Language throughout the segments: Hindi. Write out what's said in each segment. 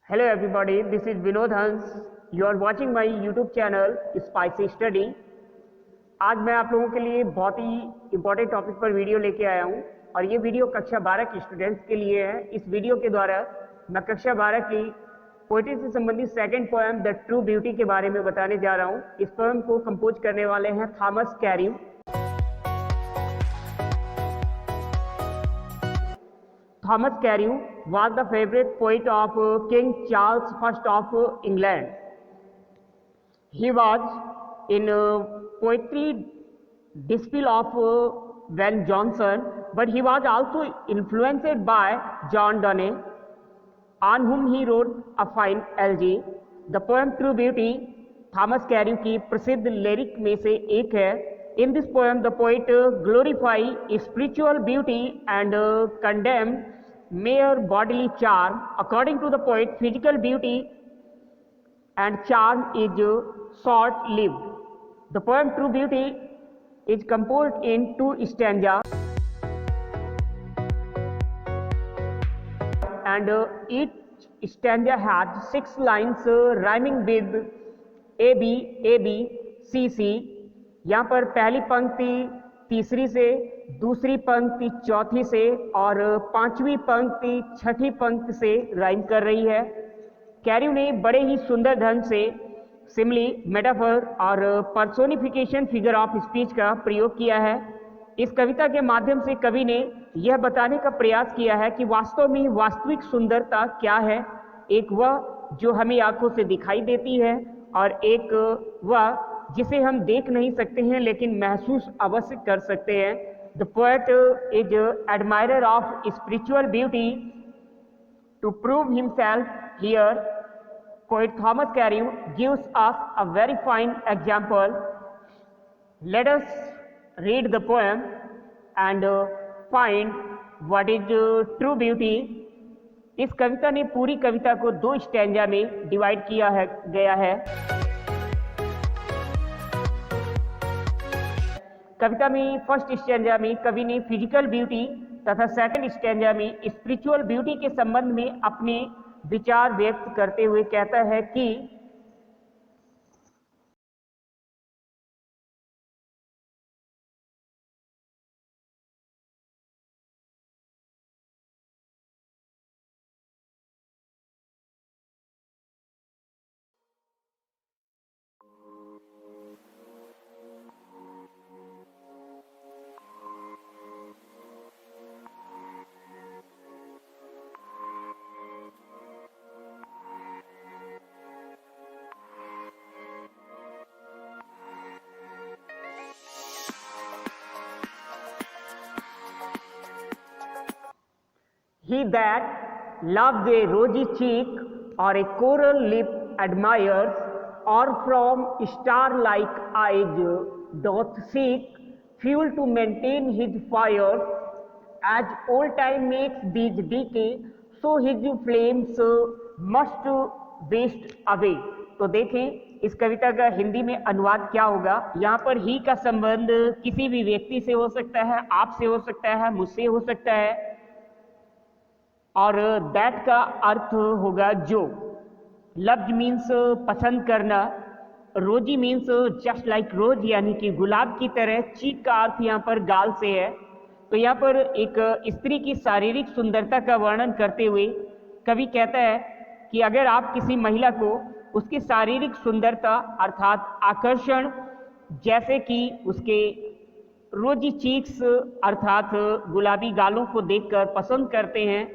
Hello everybody, this is Vinod Hans. You are watching my YouTube channel Spicy Study. आज मैं आप लोगों के लिए बहुत ही इम्पोर्टेंट टॉपिक पर वीडियो लेके आया हूँ और ये वीडियो कक्षा 12 के स्टूडेंट्स के लिए है। इस वीडियो के द्वारा मैं कक्षा 12 की पोएट्री से संबंधित second poem the true beauty के बारे में बताने जा रहा हूँ। इस पोएम को कंपोज करने वाले हैं Thomas कैरिव। Thomas Carew was the favorite poet of King Charles I of England. He was in poetry disciple of Ben Jonson, but he was also influenced by John Donne, on whom he wrote a fine elegy. The poem True Beauty Thomas Carew की प्रसिद्ध लिरिक में से एक है। In this poem, the poet glorifies spiritual beauty and condemns mere bodily charm. According to the poet, physical beauty and charm is short-lived. The poem True Beauty is composed in 2 stanzas, and each stanza has 6 lines rhyming with A B A B C C. यहाँ पर पहली पंक्ति तीसरी से, दूसरी पंक्ति चौथी से और पांचवी पंक्ति छठी पंक्ति से राइम कर रही है। कैरिव ने बड़े ही सुंदर ढंग से सिमली, मेटाफर और पर्सोनिफिकेशन फिगर ऑफ स्पीच का प्रयोग किया है। इस कविता के माध्यम से कवि ने यह बताने का प्रयास किया है कि वास्तव में वास्तविक सुंदरता क्या है। एक वह जो हमें आंखों से दिखाई देती है और एक वह जिसे हम देख नहीं सकते हैं लेकिन महसूस अवश्य कर सकते हैं। The poet is admirer of spiritual beauty. To prove himself here, poet Thomas Carew gives us a very fine example. Let us read the poem and find what is true beauty. इस कविता ने पूरी कविता को 2 स्टैंजा में डिवाइड किया गया है। कविता में फर्स्ट स्टैंजा में कवि ने फिजिकल ब्यूटी तथा सेकंड स्टैंजा में स्पिरिचुअल ब्यूटी के संबंध में अपने विचार व्यक्त करते हुए कहता है कि he that loves a rosy cheek or a coral lip admires, or from star-like eyes doth seek fuel to maintain his fire. As old time makes these decay, so his flames must waste away. तो देखें इस कविता का हिंदी में अनुवाद क्या होगा। यहाँ पर ही का संबंध किसी भी व्यक्ति से हो सकता है, आपसे हो सकता है, मुझसे हो सकता है, और दैट का अर्थ होगा जो। लव्ज मीन्स पसंद करना, रोजी मीन्स जस्ट लाइक रोज यानी कि गुलाब की तरह, चीक का अर्थ यहाँ पर गाल से है। तो यहाँ पर एक स्त्री की शारीरिक सुंदरता का वर्णन करते हुए कवि कहता है कि अगर आप किसी महिला को उसकी शारीरिक सुंदरता अर्थात आकर्षण, जैसे कि उसके रोजी चीक्स अर्थात गुलाबी गालों को देखकर पसंद करते हैं,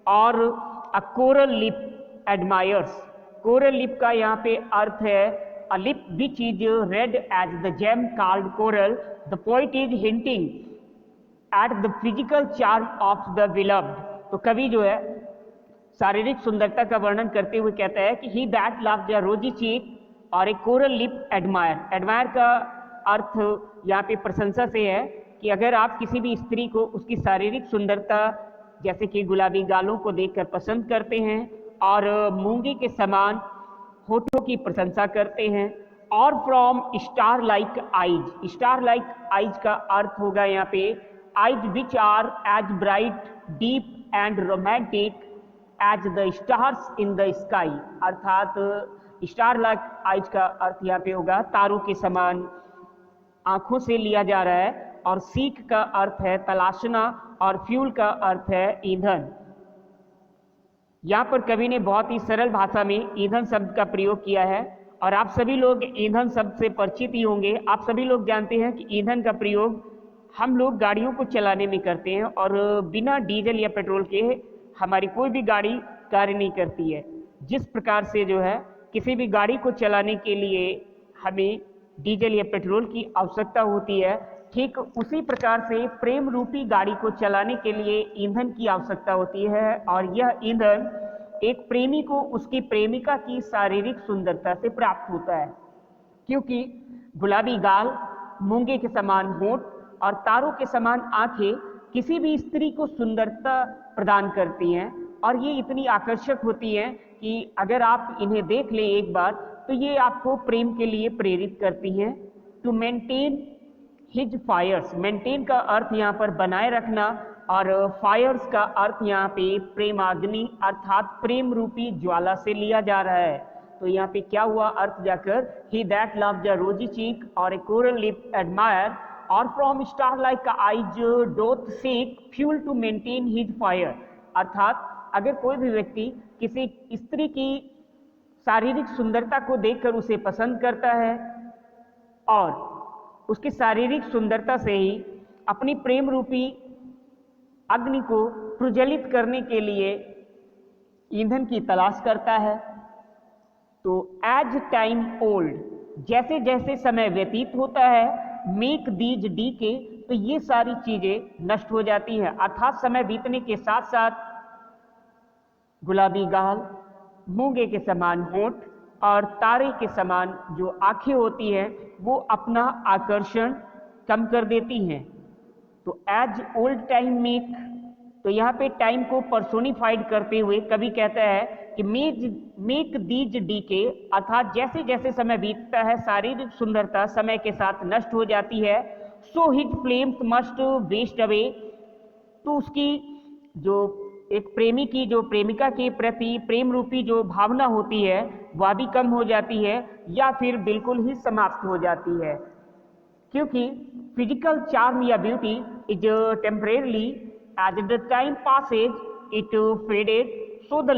और a coral lip admires. Coral lip का यहाँ पे अर्थ है a lip which is red as the gem called coral. The poet is hinting at the physical charm of the beloved. तो कवि जो है शारीरिक सुंदरता का वर्णन करते हुए कहता है कि ही that loves a rosy cheek or a coral lip admire. Admire का अर्थ यहाँ पे प्रशंसा से है कि अगर आप किसी भी स्त्री को उसकी शारीरिक सुंदरता जैसे कि गुलाबी गालों को देखकर पसंद करते हैं और मूंगे के समान होठों की प्रशंसा करते हैं, और from star like eyes. Star like eyes का अर्थ होगा यहाँ पे eyes which are as bright, deep and romantic as the stars in the sky, अर्थात स्टार लाइक आइज का अर्थ यहाँ पे होगा तारों के समान आंखों से लिया जा रहा है, और सीक का अर्थ है तलाशना और फ्यूल का अर्थ है ईंधन। यहाँ पर कवि ने बहुत ही सरल भाषा में ईंधन शब्द का प्रयोग किया है, और आप सभी लोग ईंधन शब्द से परिचित ही होंगे। आप सभी लोग जानते हैं कि ईंधन का प्रयोग हम लोग गाड़ियों को चलाने में करते हैं, और बिना डीजल या पेट्रोल के हमारी कोई भी गाड़ी कार्य नहीं करती है। जिस प्रकार से जो है किसी भी गाड़ी को चलाने के लिए हमें डीजल या पेट्रोल की आवश्यकता होती है, ठीक उसी प्रकार से प्रेम रूपी गाड़ी को चलाने के लिए ईंधन की आवश्यकता होती है। और यह ईंधन एक प्रेमी को उसकी प्रेमिका की शारीरिक सुंदरता से प्राप्त होता है, क्योंकि गुलाबी गाल, मूंगे के समान होंठ और तारों के समान आंखें किसी भी स्त्री को सुंदरता प्रदान करती हैं, और ये इतनी आकर्षक होती हैं कि अगर आप इन्हें देख लें एक बार तो ये आपको प्रेम के लिए प्रेरित करती हैं। To maintain his fires, maintain का अर्थ यहाँ पर बनाए रखना, और फायर्स का अर्थ यहाँ पे प्रेमाग्नि अर्थात प्रेम रूपी ज्वाला से लिया जा रहा है। तो यहाँ पे क्या हुआ अर्थ जाकर, ही that loves a rosy cheek or a coral lip admire or from star like eyes doth seek fuel to maintain his fire, अर्थात अगर कोई भी व्यक्ति किसी स्त्री की शारीरिक सुंदरता को देखकर उसे पसंद करता है और उसकी शारीरिक सुंदरता से ही अपनी प्रेम रूपी अग्नि को प्रज्वलित करने के लिए ईंधन की तलाश करता है, तो एज टाइम ओल्ड, जैसे जैसे समय व्यतीत होता है, मेक दीज डीके, तो ये सारी चीजें नष्ट हो जाती हैं। अर्थात समय बीतने के साथ साथ गुलाबी गाल, मूंगे के समान होंठ और तारे के समान जो आंखें होती हैं वो अपना आकर्षण कम कर देती हैं। तो एज ओल्ड टाइम मेक, तो यहाँ पे टाइम को पर्सोनिफाइड करते हुए कवि कहता है कि मेक दीज डीके, अर्थात जैसे जैसे समय बीतता है शारीरिक सुंदरता समय के साथ नष्ट हो जाती है। So his flames must waste away, तो उसकी जो एक प्रेमी की जो प्रेमिका के प्रति प्रेम रूपी जो भावना होती है वह भी कम हो जाती है या फिर बिल्कुल ही समाप्त हो जाती है, क्योंकि फिजिकल चार्म या beauty is temporarily, as the time passes it faded, so the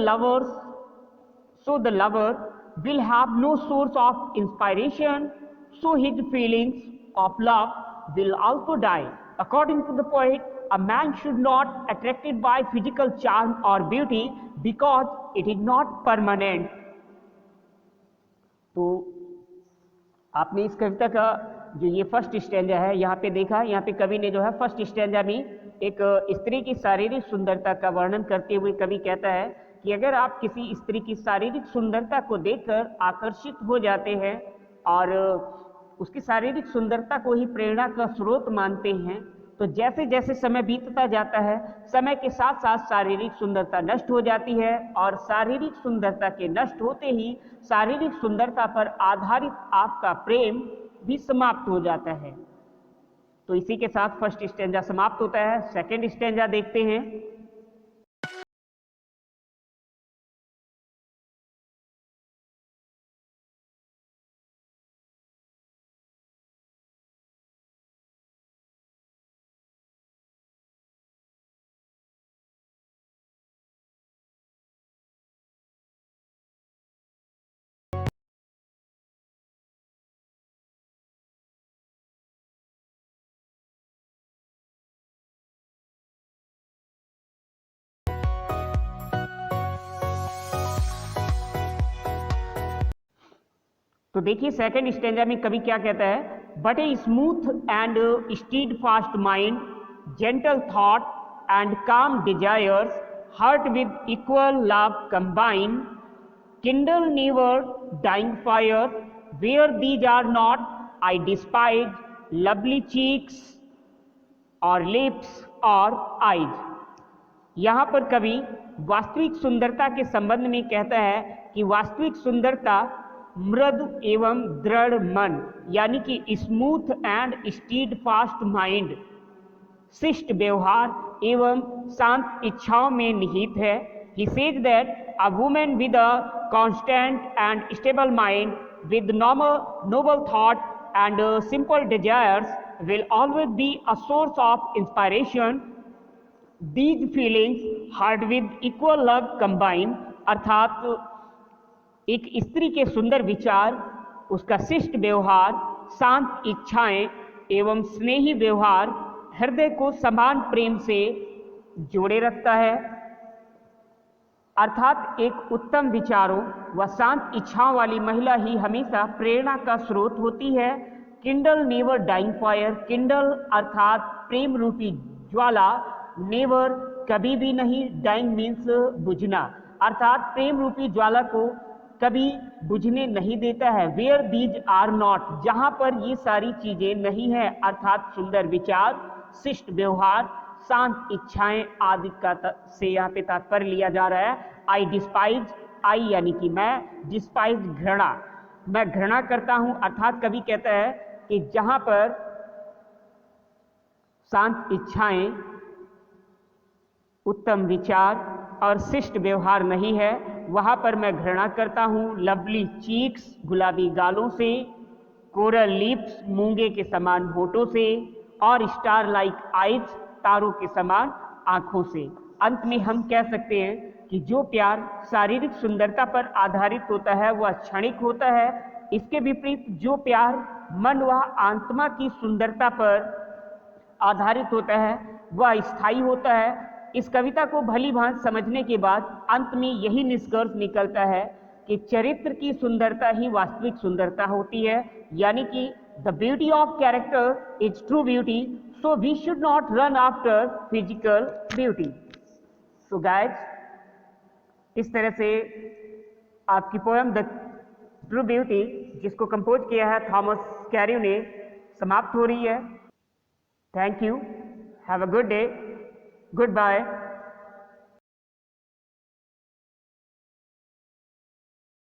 lover will have no source of inspiration, so his feelings of love will also die. According to the poet, a man should not attracted by physical charm or beauty because it is not permanent. तो आपने इस कविता का जो ये फर्स्ट स्टैंजा है यहाँ पे देखा, यहाँ पे कवि ने जो है फर्स्ट स्टैंजा में एक स्त्री की शारीरिक सुंदरता का वर्णन करते हुए कवि कहता है कि अगर आप किसी स्त्री की शारीरिक सुंदरता को देखकर आकर्षित हो जाते हैं और उसकी शारीरिक सुंदरता को ही प्रेरणा का स्रोत मानते हैं, तो जैसे जैसे समय बीतता जाता है समय के साथ साथ शारीरिक सुंदरता नष्ट हो जाती है, और शारीरिक सुंदरता के नष्ट होते ही शारीरिक सुंदरता पर आधारित आपका प्रेम भी समाप्त हो जाता है। तो इसी के साथ फर्स्ट स्टैंजा समाप्त होता है। सेकंड स्टैंजा देखते हैं। तो देखिए सेकंड स्टैंजा में कवि क्या कहता है, but a smooth and steadfast mind, gentle thought and calm desires, heart with equal love combine, kindle never dying fire, where these are not, I despise lovely cheeks or lips or eyes। यहाँ पर कवि वास्तविक सुंदरता के संबंध में कहता है कि वास्तविक सुंदरता मृदु एवं दृढ़ मन यानी कि smooth and steadfast mind, शिष्ट व्यवहार एवं शांत इच्छाओं में निहित है। He says that a woman with a constant and stable mind, with noble thought and simple desires, will always be a source of inspiration. These feelings, heard with equal love combined, अर्थात एक स्त्री के सुंदर विचार, उसका शिष्ट व्यवहार, शांत इच्छाएं एवं स्नेही व्यवहार हृदय को समान प्रेम से जोड़े रखता है। अर्थात एक उत्तम विचारों व शांत इच्छाओं वाली महिला ही हमेशा प्रेरणा का स्रोत होती है। Kindle never dying fire, kindle अर्थात प्रेम रूपी ज्वाला, नेवर कभी भी नहीं, डाइंग मीन्स बुझना, अर्थात प्रेम रूपी ज्वाला को कभी बुझने नहीं देता है। वेयर दीज आर नॉट, जहां पर ये सारी चीजें नहीं है, अर्थात सुंदर विचार, शिष्ट व्यवहार, शांत इच्छाएं आदि का से यहाँ पे तात्पर्य लिया जा रहा है। आई डिस्पाइज, आई यानी कि मैं, डिस्पाइज घृणा, मैं घृणा करता हूं, अर्थात कभी कहता है कि जहां पर शांत इच्छाएं, उत्तम विचार और शिष्ट व्यवहार नहीं है, वहां पर मैं घृणा करता हूं। लवली चीक्स, गुलाबी गालों से, कोरल लिप्स, मूंगे के समान होठों से, और स्टार लाइक आइज, तारों के समान आंखों से। अंत में हम कह सकते हैं कि जो प्यार शारीरिक सुंदरता पर आधारित होता है वह क्षणिक होता है। इसके विपरीत जो प्यार मन व आत्मा की सुंदरता पर आधारित होता है वह स्थायी होता है। इस कविता को भली भांति समझने के बाद अंत में यही निष्कर्ष निकलता है कि चरित्र की सुंदरता ही वास्तविक सुंदरता होती है, यानी कि the beauty of character is true beauty, so we should not run after physical beauty. So guys, इस तरह से आपकी पोएम द ट्रू ब्यूटी, जिसको कंपोज किया है थॉमस कैरियो ने, समाप्त हो रही है। Thank you, have a good day, good bye.